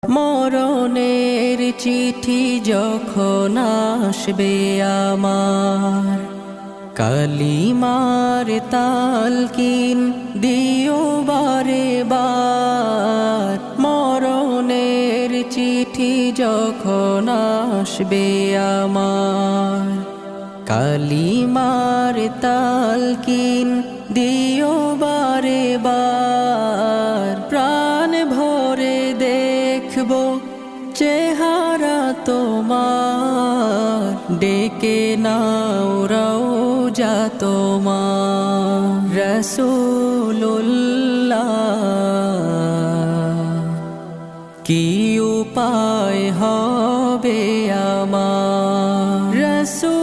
মরণের চিঠি যখন আসবে আমার, কালিমার তালকিন দিও বারে বার। মরণের চিঠি যখন আসবে আমার, কালিমার তালকিন দিও বারে বার। প্রাণ ভরে দেখব চেহারা তোমার, ডেকে নাও রওজা তোমার। রাসূলুল্লাহ কি উপায় হবে আমার, রাসূল